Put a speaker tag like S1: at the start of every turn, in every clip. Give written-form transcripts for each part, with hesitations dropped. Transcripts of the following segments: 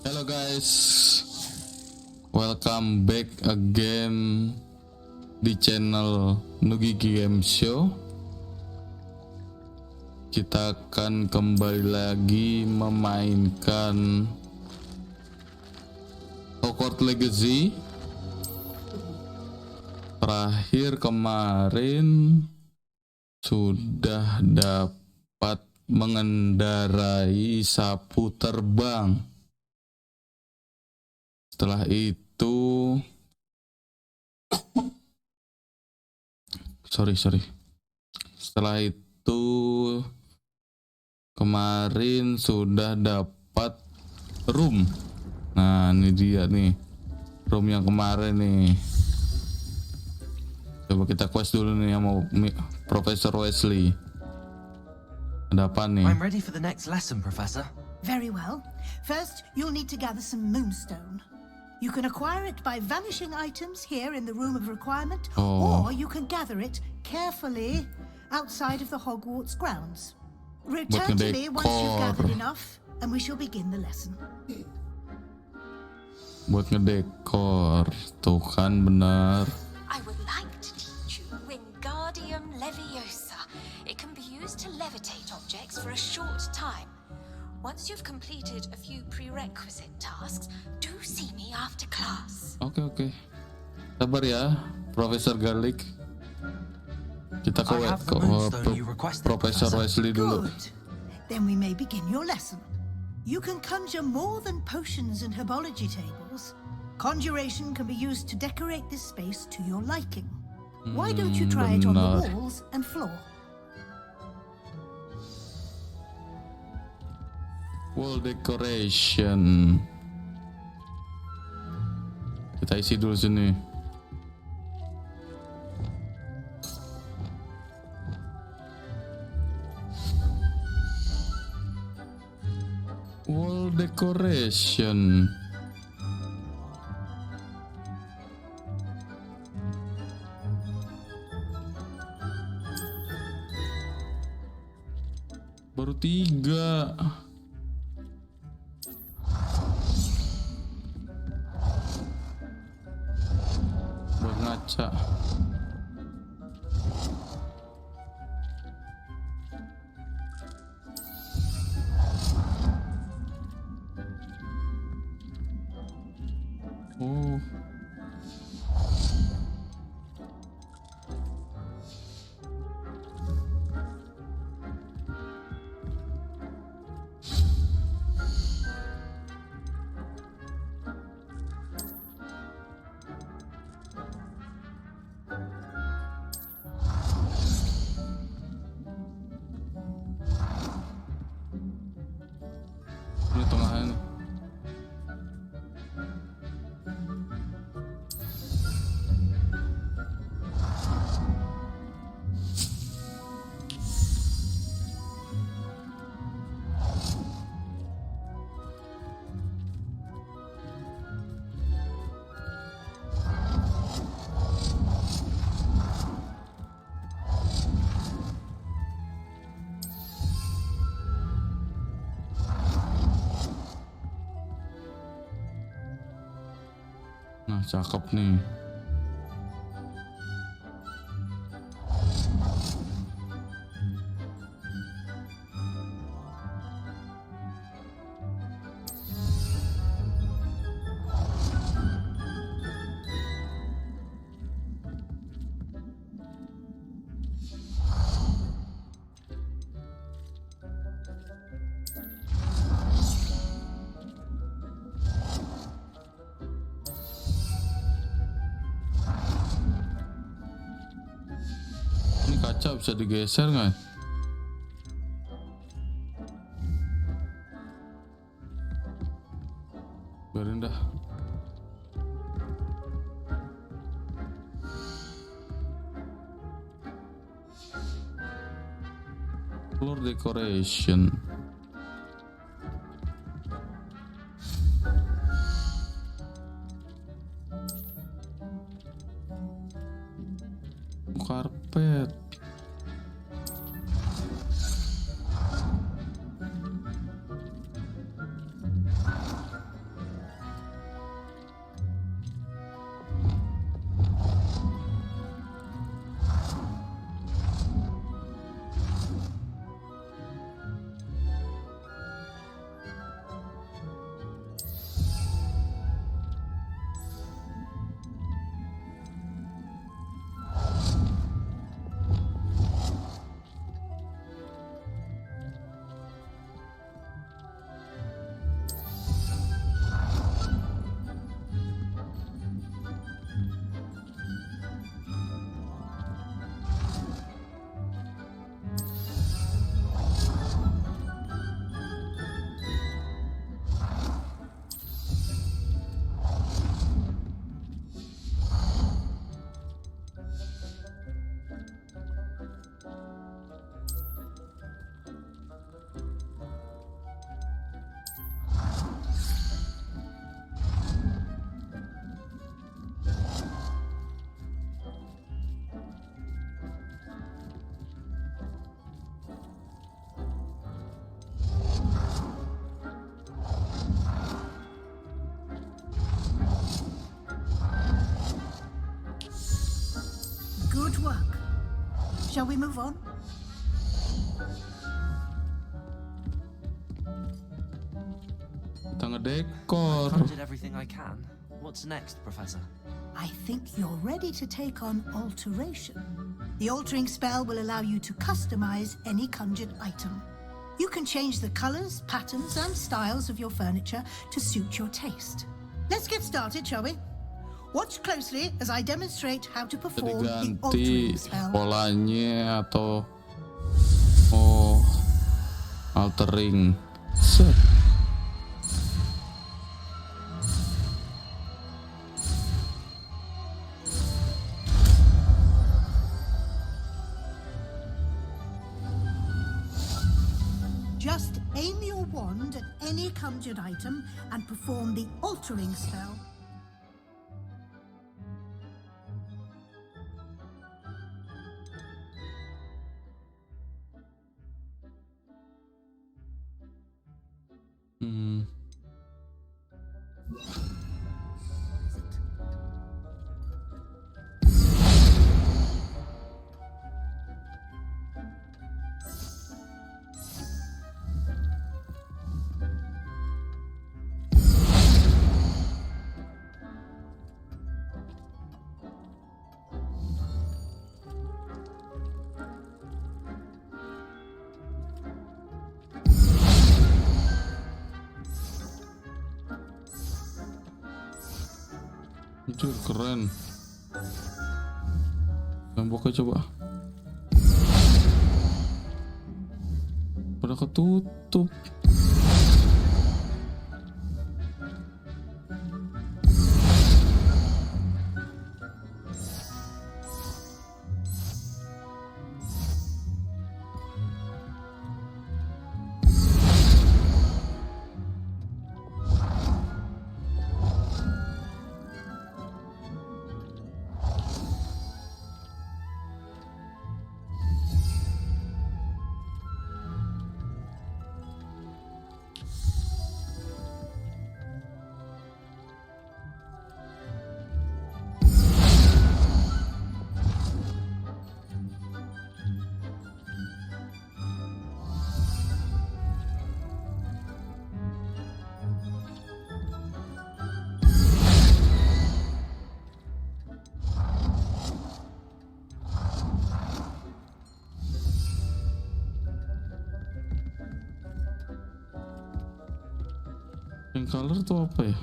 S1: Hello guys, welcome back again di channel Nugi Game Show. Kita akan kembali lagi memainkan Hogwarts Legacy. Terakhir kemarin sudah dapat mengendarai sapu terbang. Setelah itu setelah itu kemarin sudah dapat room. Nah, ini dia nih room yang kemarin nih. Coba kita quest dulu nih sama Profesor Weasley. Ada apa nih?
S2: I'm ready for the next lesson, Professor.
S3: Very well. First, you'll need to gather some moonstone. You can acquire it by vanishing items here in the room of requirement, or you can gather it carefully outside of the Hogwarts grounds. Return to me once you've gathered enough, and we shall begin the lesson.
S1: Buat ngedekor, tuh kan benar.
S4: I would like to teach you Wingardium Leviosa. It can be used to levitate objects for a short time. Once you've completed a few prerequisite tasks, do see me after class.
S1: Oke. Sabar ya, Profesor Garlic. Kita ke Profesor Weasley dulu.
S3: Good. Then we may begin your lesson. You can conjure more than potions and herbology tables. Conjuration can be used to decorate this space to your liking. Why don't you try it on the walls and floor?
S1: Wall decoration. Kita isi dulu sini. Wall decoration. Baru 3. Buat ngaca. Oh. Ini tengahnya nih. Nah, cakep nih. Ini kaca bisa digeser nggak? Biarin dah. Floor decoration. Karpet.
S3: Shall we move on?
S1: Kita ngedekor.
S2: I've did everything I can. What's next, Professor?
S3: I think you're ready to take on alteration. The altering spell will allow you to customize any conjured item. You can change the colors, patterns, and styles of your furniture to suit your taste. Let's get started, shall we? Watch closely as I demonstrate how to perform the
S1: Ganti
S3: altering spell.
S1: polanya atau altering. Set.
S3: Just aim your wand at any conjured item and perform the altering spell.
S1: Anjir, keren. Temboknya coba. Udah ketutup. Yang color tuh apa ya?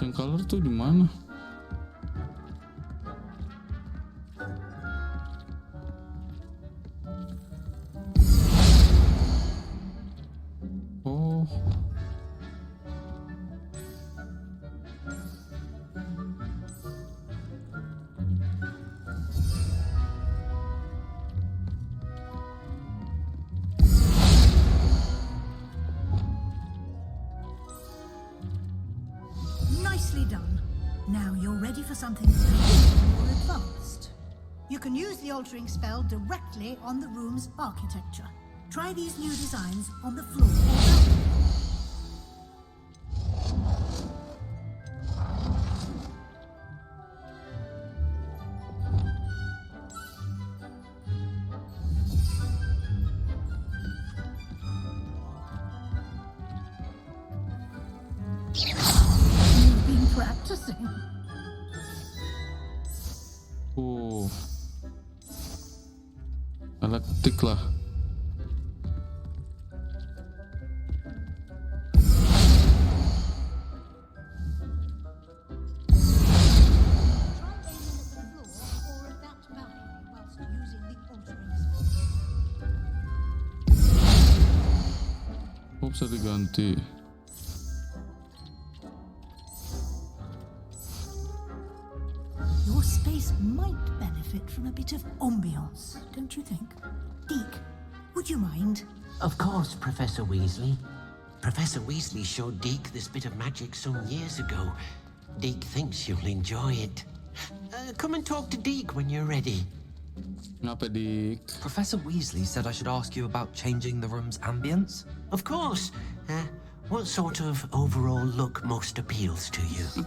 S1: Yang color tuh di mana?
S3: Nicely done. Now you're ready for something more advanced. You can use the altering spell directly on the room's architecture. Try these new designs on the floor. You've been practicing.
S1: Galaktik lah. Oh, bisa diganti.
S3: Your space might benefit from a bit of ambiance, don't you think? Deke, would you mind?
S5: Of course, Professor Weasley. Professor Weasley showed Deke this bit of magic some years ago. Deke thinks you'll enjoy it. Come and talk to Deke when you're ready.
S1: Ngapa, Dik?
S2: Professor Weasley said I should ask you about changing the room's ambience.
S5: Of course. What sort of overall look most appeals to you?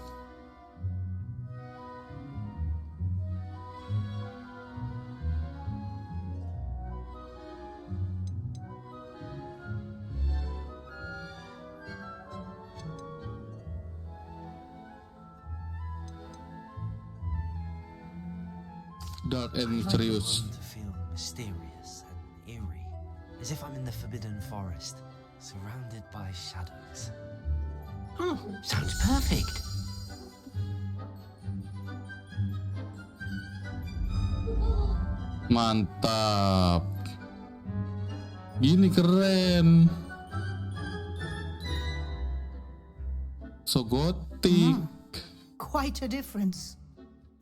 S1: Dark and
S2: I'd like the
S1: mysterious.
S2: room to feel mysterious and eerie, as if I'm in the Forbidden Forest, surrounded by shadows.
S5: Sounds perfect.
S1: Mantap. Gini keren. So gotik.
S3: Quite a difference.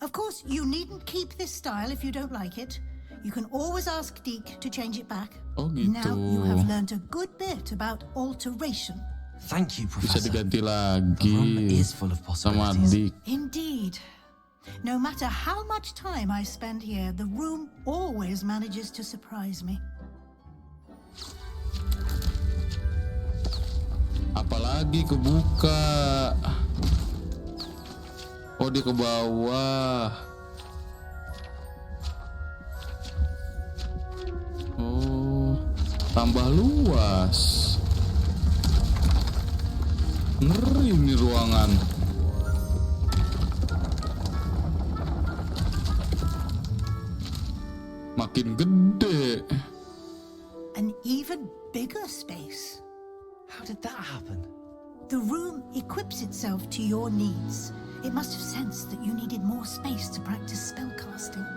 S3: Of course, you needn't keep this style if you don't like it. You can always ask Deke to change it back.
S1: Oh gitu.
S3: Now you have learned a good bit about alteration.
S2: Thank you,
S1: Bisa
S2: Professor.
S1: diganti
S2: The room
S1: lagi
S2: is full of
S1: sama
S2: possibilities.
S1: Dik.
S3: Indeed. No matter how much time I spend here, the room always manages to surprise me.
S1: Apalagi kebuka. Oh, dia ke bawah. Oh, tambah luas. Ngeri nih ruangan. Makin gede.
S3: An even bigger space.
S2: How did that happen?
S3: The room equips itself to your needs. It must have sensed that you needed more space to practice spellcasting.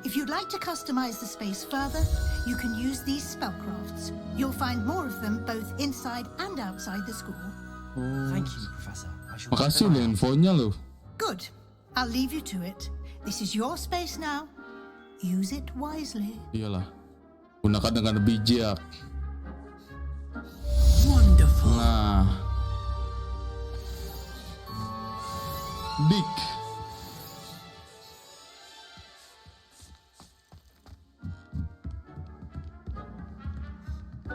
S3: If you'd like to customize the space further, you can use these spellcrafts. You'll find more of them both inside and outside the school.
S2: Thank you, Professor. I shall
S1: Makasih
S2: keep
S1: loh
S2: an eye out.
S1: infonya loh.
S3: Good. I'll leave you to it. This is your space now. Use it wisely.
S1: Iyalah. Gunakan dengan bijak.
S5: Wonderful.
S1: Nah. Dik.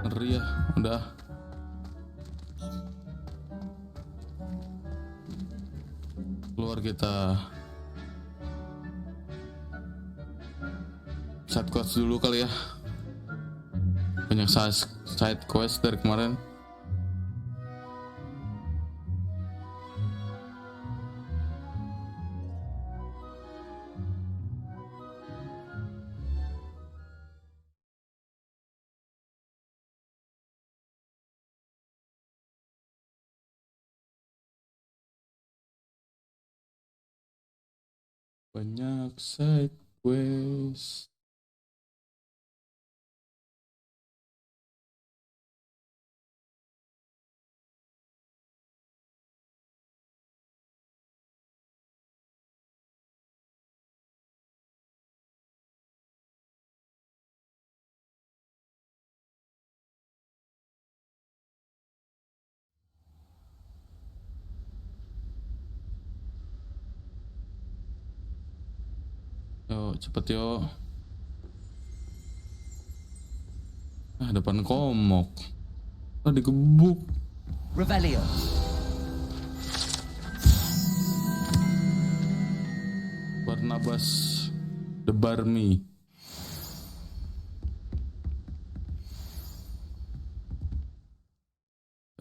S1: Ngeri ya, udah. Keluar kita. Side quest dulu kali ya. Banyak side quest dari kemarin. Banyak side quest. Yuk, cepet yuk. Depan komok. Digebuk.
S2: Revelio.
S1: Barnabas the Barmy.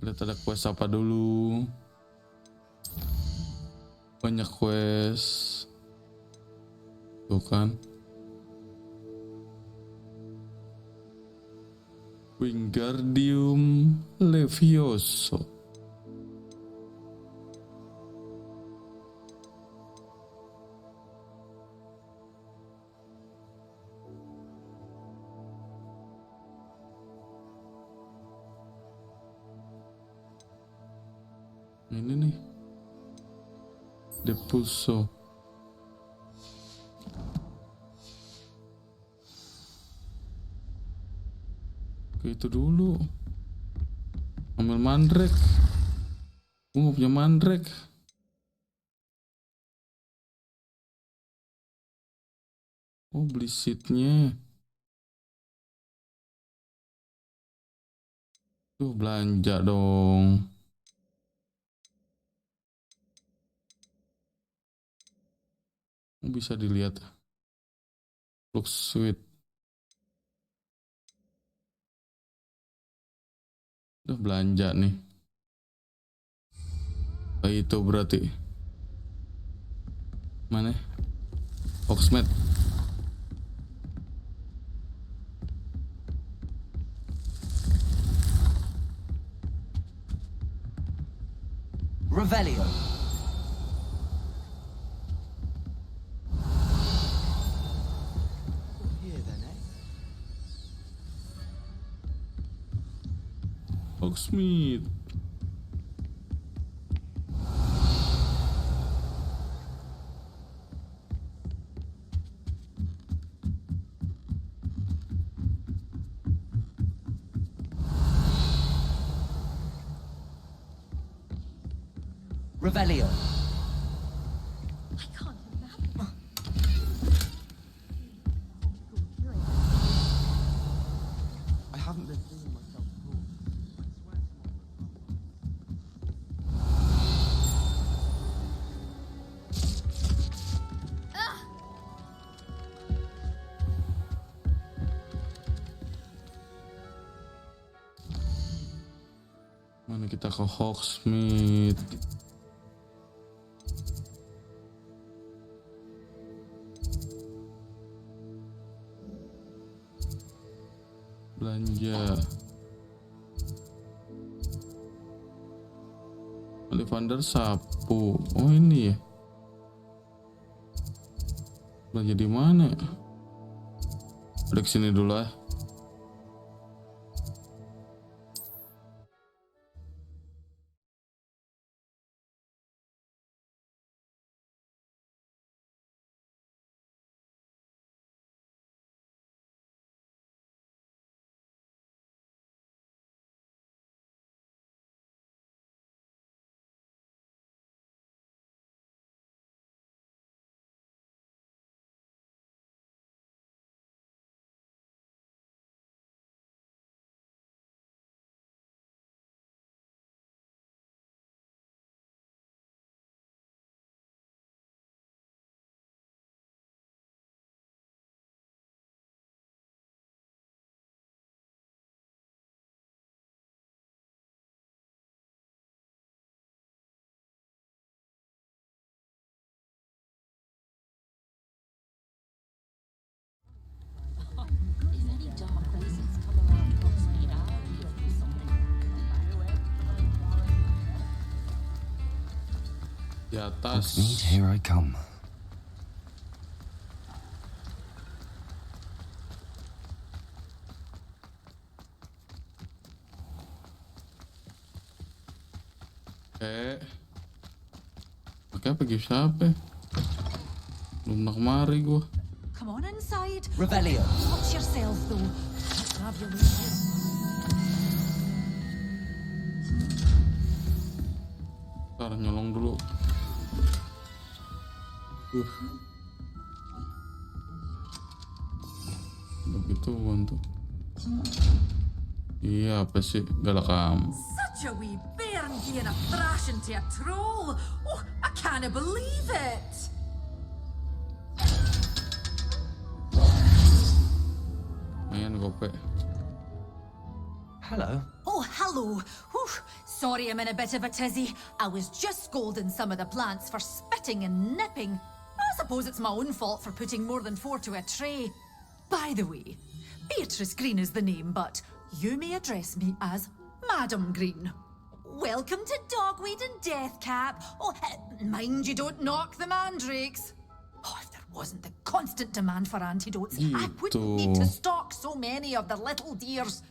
S1: Lihat ada quest apa dulu. Banyak quest. Tuh kan. Wingardium Levioso. Ini nih. Depulso. Itu dulu Ambil mandrake. Gue gak punya mandrake. Oh, beli seatnya. Tuh, belanja dong. Bisa dilihat. Looks sweet. Udah belanja nih. Oh, itu berarti. Mana? Oxmed.
S2: Revelio. Here then, eh?
S1: Oxmed.
S2: Revelio.
S4: I can't imagine.
S2: I haven't been feeling myself at all. I swear
S1: Mana kita ke Hogsmeade. Belanja. Ollivander sapu. Oh, ini ya. Belanja di mana? Udah kesini dulu ah.
S4: If any dark wizards come around Hogsmeade, I'll give them something.
S1: Di atas.
S2: Hogsmeade, here I come.
S1: Oke, pergi siapa? Belum nak kemari gua.
S3: Come on inside.
S2: Revelio.
S3: Watch yourself, though. Let's have your way.
S1: Ntar nyolong dulu. Begitu tuh. Iya, apa sih? Galak kamu.
S6: Such a wee bairn giving a thrashing to a troll. Oh, I can't believe it.
S1: Mayan gope.
S2: Hello.
S6: Oh, hello. Whew. Sorry I'm in a bit of a tizzy. I was just scolding some of the plants for spitting and nipping. I suppose it's my own fault for putting more than 4 to a tray. By the way, Beatrice Green is the name, but you may address me as Madam Green. Welcome to Dogweed and Deathcap. Oh, mind you don't knock the mandrakes. Oh, if there wasn't the constant demand for antidotes, I wouldn't need to stock so many of the little dears.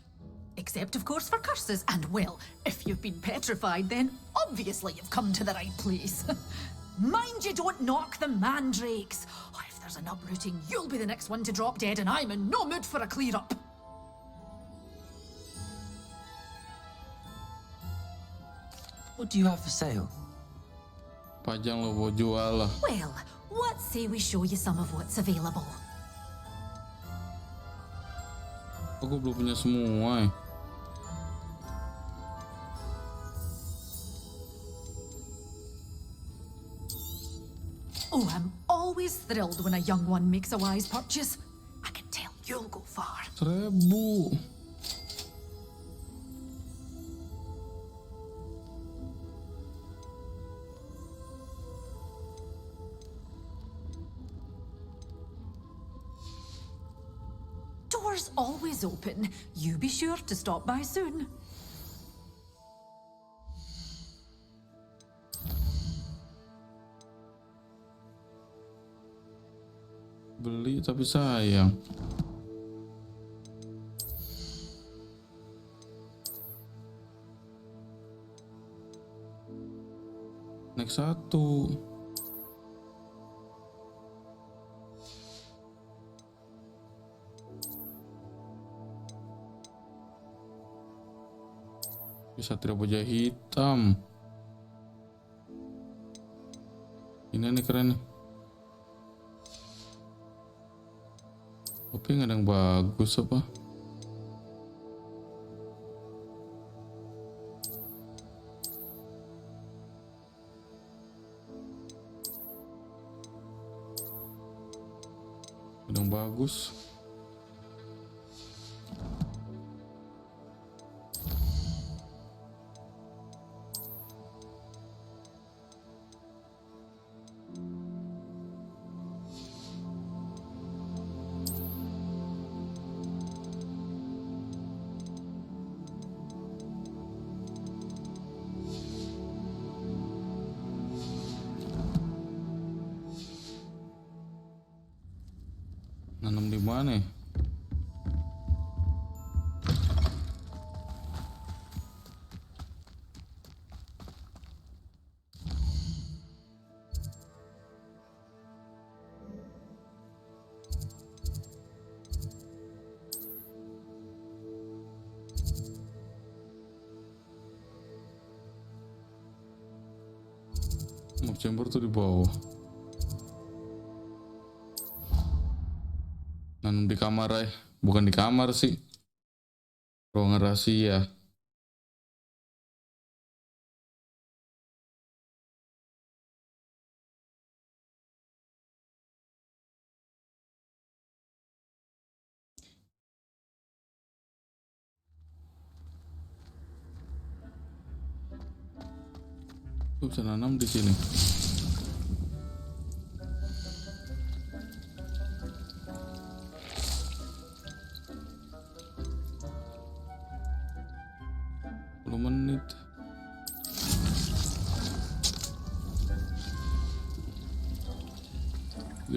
S6: Except, of course, for curses. And, well, if you've been petrified, then obviously you've come to the right place. Mind you don't knock the mandrakes. Oh, if there's an uprooting, you'll be the next one to drop dead, and I'm in no mood for a clear-up.
S2: What do you have for sale?
S1: Pajang lo mau jual lah.
S6: Well, what say we show you some of what's available?
S1: Aku belum punya semua.
S6: Oh, I'm always thrilled when a young one makes a wise purchase. I can tell you'll go far.
S1: 1.000.
S6: Doors always open. You be sure to stop by soon.
S1: Beli tapi sayang. Next 1. Bisa tidak wajah hitam. Ini nih keren nih. Tapi nggak ada yang bagus apa? Ada yang bagus. Nanam di mana ya? Mob chamber tuh di bawah. Nanam di kamar ya, bukan di kamar sih. Ruangan rahasia. Tuh bisa nanam di sini. Menit.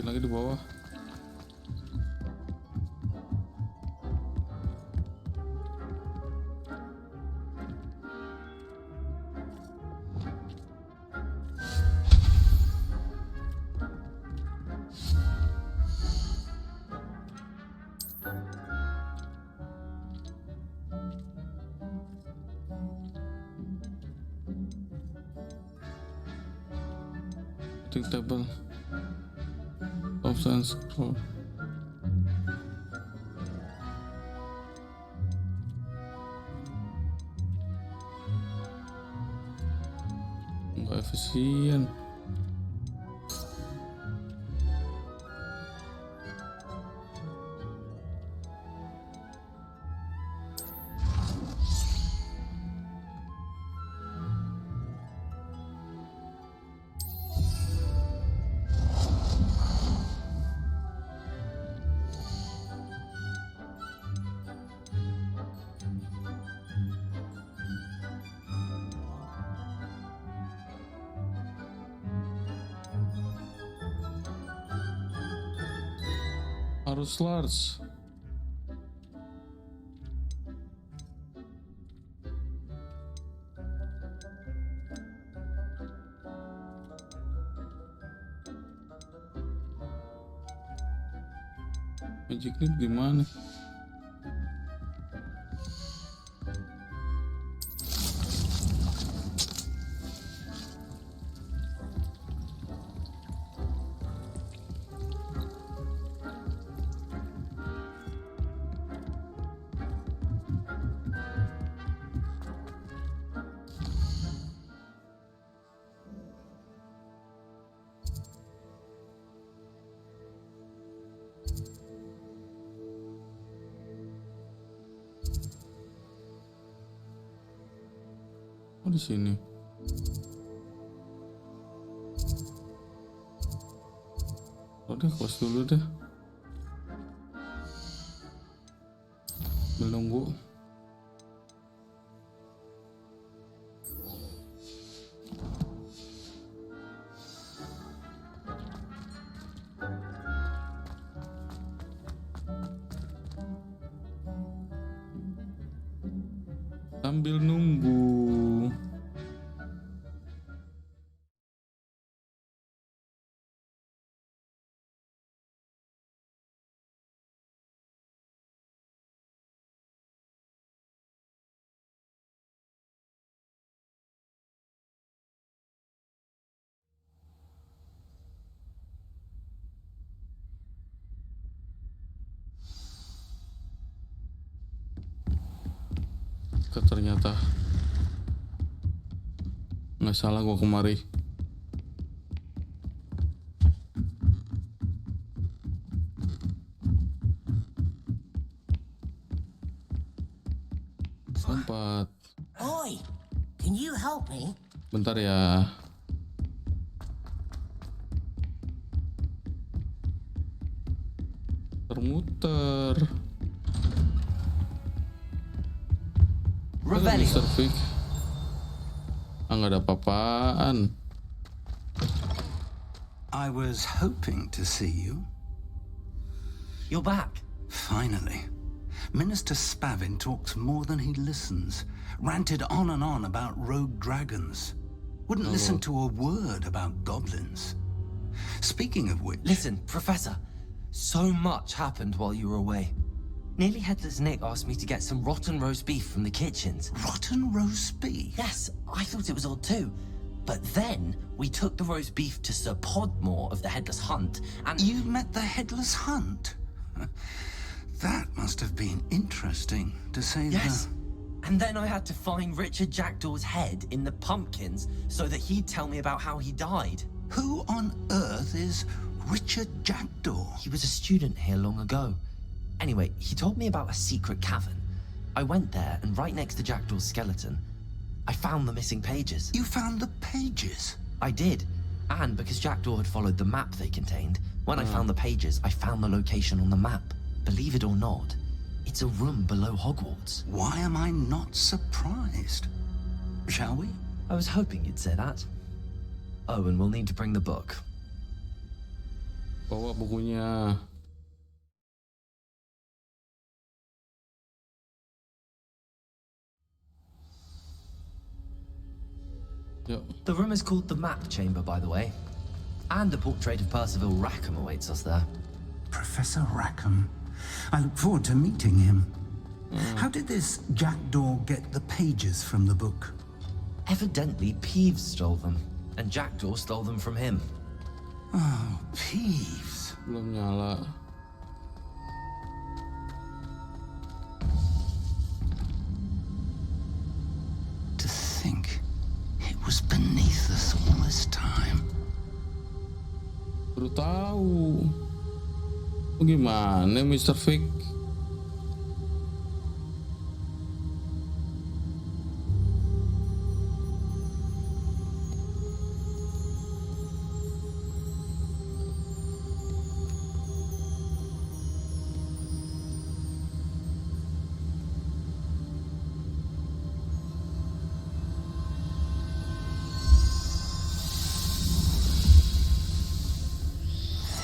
S1: Lagi di bawah. Table of science scroll. Nggak efisien. Harus large. Magic leap gimana? di sini. Udah close dulu deh. Menunggu. Sambil nunggu. Ternyata nggak salah gua kemari. Sempat.
S7: Oi, can you help me?
S1: Bentar ya. Termuter. Halo, Mr. Vic. Nggak ada apa-apaan.
S8: I was hoping to see you.
S2: You're back.
S8: Finally. Minister Spavin talks more than he listens. Ranted on and on about rogue dragons. Wouldn't listen to a word about goblins. Speaking of which...
S2: Listen, Professor. So much happened while you were away. Nearly Headless Nick asked me to get some rotten roast beef from the kitchens.
S8: Rotten roast beef?
S2: Yes, I thought it was odd too. But then we took the roast beef to Sir Podmore of the Headless Hunt, and
S8: You met the Headless Hunt? That must have been interesting, to say
S2: yes. And then I had to find Richard Jackdaw's head in the pumpkins so that he'd tell me about how he died.
S8: Who on earth is Richard Jackdaw?
S2: He was a student here long ago. Anyway, he told me about a secret cavern. I went there, and right next to Jackdaw's skeleton, I found the missing pages.
S8: You found the pages?
S2: I did. And because Jackdaw had followed the map they contained, when I found the pages, I found the location on the map. Believe it or not, it's a room below Hogwarts.
S8: Why am I not surprised? Shall we?
S2: I was hoping you'd say that. Oh, and we'll need to bring the book.
S1: Bawa bukunya. Yuk.
S2: The room is called the Map Chamber, by the way. And a portrait of Percival Rackham awaits us there.
S8: Professor Rackham. I look forward to meeting him. How did this Jackdaw get the pages from the book?
S2: Evidently, Peeves stole them, and Jackdaw stole them from him.
S8: Oh, Peeves.
S1: Belum nyala.
S8: To think it was beneath us all this time.
S1: Baru tahu. Gimana, Mr. Vic?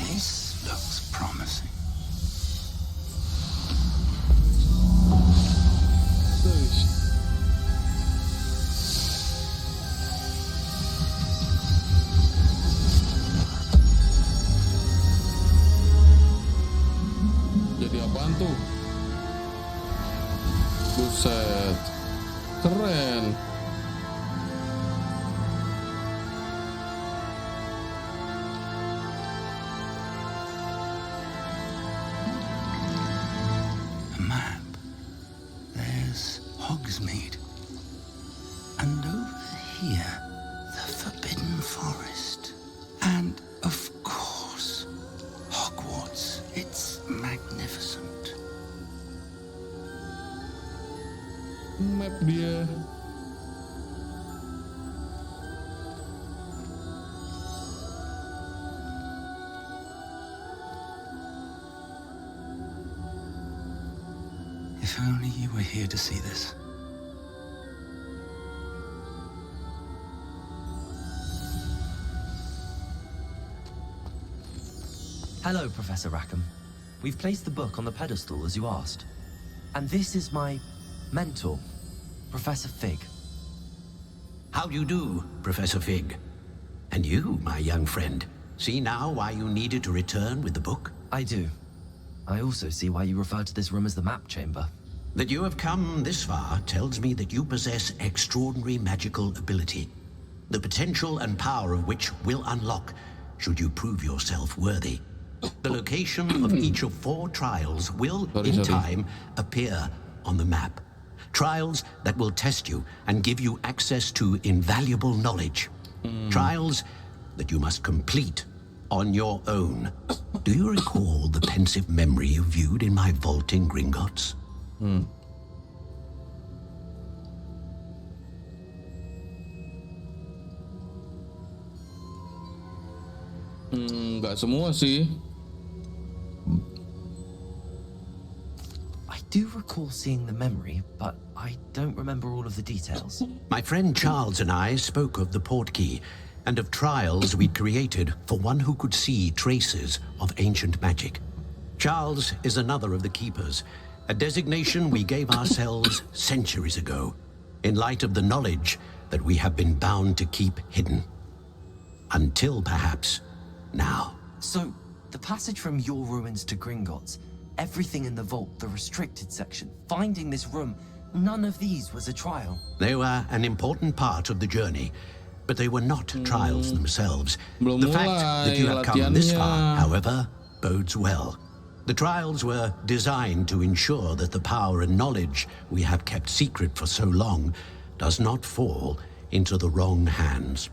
S8: This looks promising.
S1: Jadi apaan tuh? Buset. Keren.
S8: A map. There's Hogsmeade. And over here, the Forbidden Forest. And, of course, Hogwarts. It's magnificent.
S1: Map dia.
S8: If only you were here to see this.
S2: Hello, Professor Rackham. We've placed the book on the pedestal as you asked. And this is my mentor, Professor Fig.
S5: How do you do, Professor Fig? And you, my young friend, see now why you needed to return with the book?
S2: I do. I also see why you refer to this room as the map chamber.
S5: That you have come this far tells me that you possess extraordinary magical ability, the potential and power of which will unlock should you prove yourself worthy. The location of each of 4 trials will, in time, appear on the map. Trials that will test you and give you access to invaluable knowledge. Trials that you must complete on your own. Do you recall the pensive memory you viewed in my vault in Gringotts?
S1: Nggak semua sih.
S2: I do recall seeing the memory, but I don't remember all of the details.
S5: My friend Charles and I spoke of the portkey and of trials we'd created for one who could see traces of ancient magic. Charles is another of the keepers, a designation we gave ourselves centuries ago, in light of the knowledge that we have been bound to keep hidden. Until perhaps now.
S2: So, the passage from your ruins to Gringotts, everything in the vault, the restricted section, finding this room, none of these was a trial.
S5: They were an important part of the journey, but they were not trials themselves. The fact that you have come this far, however, bodes well. The trials were designed to ensure that the power and knowledge we have kept secret for so long does not fall into the wrong hands.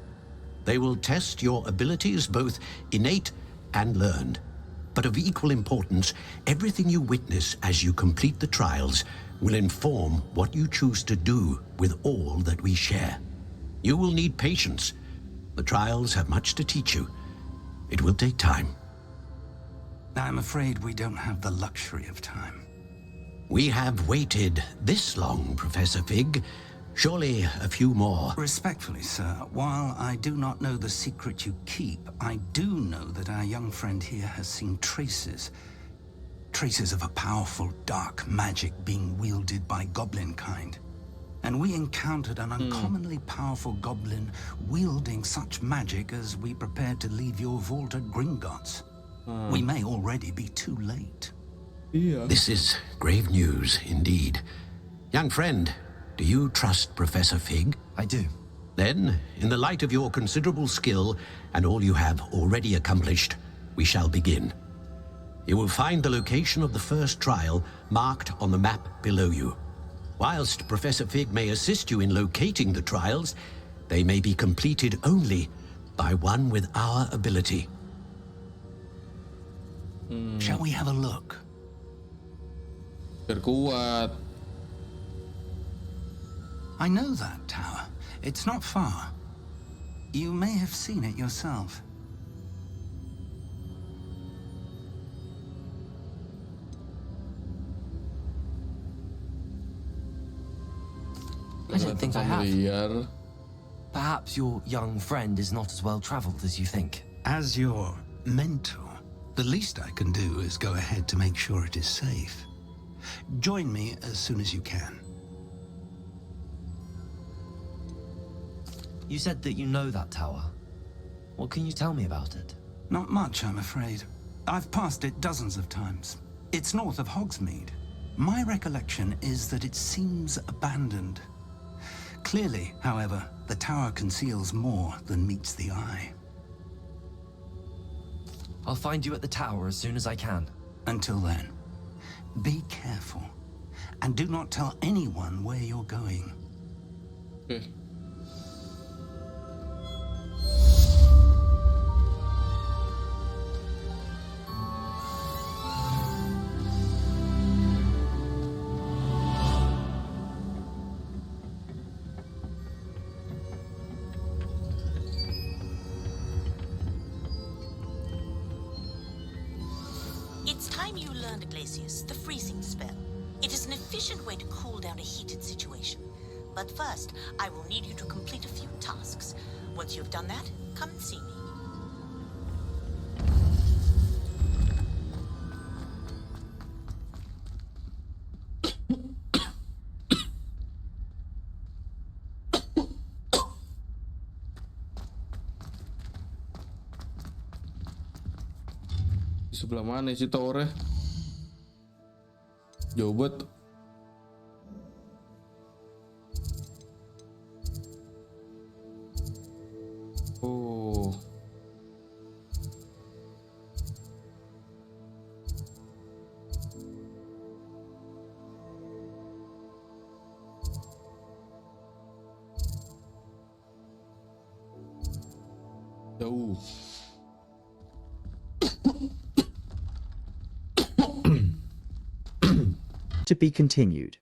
S5: They will test your abilities, both innate and learned. But of equal importance, everything you witness as you complete the trials will inform what you choose to do with all that we share. You will need patience. The trials have much to teach you. It will take time.
S8: I'm afraid we don't have the luxury of time.
S5: We have waited this long, Professor Fig. Surely a few more.
S8: Respectfully, sir, while I do not know the secret you keep, I do know that our young friend here has seen traces of a powerful dark magic being wielded by goblin kind. And we encountered an uncommonly powerful goblin wielding such magic as we prepared to leave your vault at Gringotts. We may already be too late.
S5: This is grave news indeed. Young friend, do you trust Professor Fig?
S2: I do.
S5: Then, in the light of your considerable skill and all you have already accomplished, we shall begin. You will find the location of the first trial marked on the map below you. Whilst Professor Fig may assist you in locating the trials, they may be completed only by one with our ability.
S8: Shall we have a look?
S1: Biar kuat.
S8: I know that tower. It's not far. You may have seen it yourself.
S2: I don't think I have.
S1: Familiar.
S2: Perhaps your young friend is not as well traveled as you think.
S8: As your mentor, the least I can do is go ahead to make sure it is safe. Join me as soon as you can.
S2: You said that you know that tower. What can you tell me about it?
S8: Not much, I'm afraid. I've passed it dozens of times. It's north of Hogsmeade. My recollection is that it seems abandoned. Clearly, however, the tower conceals more than meets the eye.
S2: I'll find you at the tower as soon as I can.
S8: Until then, be careful. And do not tell anyone where you're going.
S1: Okay.
S9: It's time you learned, Glacius, the freezing spell.
S7: It is an efficient way to cool down a heated situation. But first, I will need you to complete a few tasks. Once you've done that, come and see me.
S1: Di sebelah mana sih towernya? Jauh banget. Oh. Jauh.
S9: To be continued.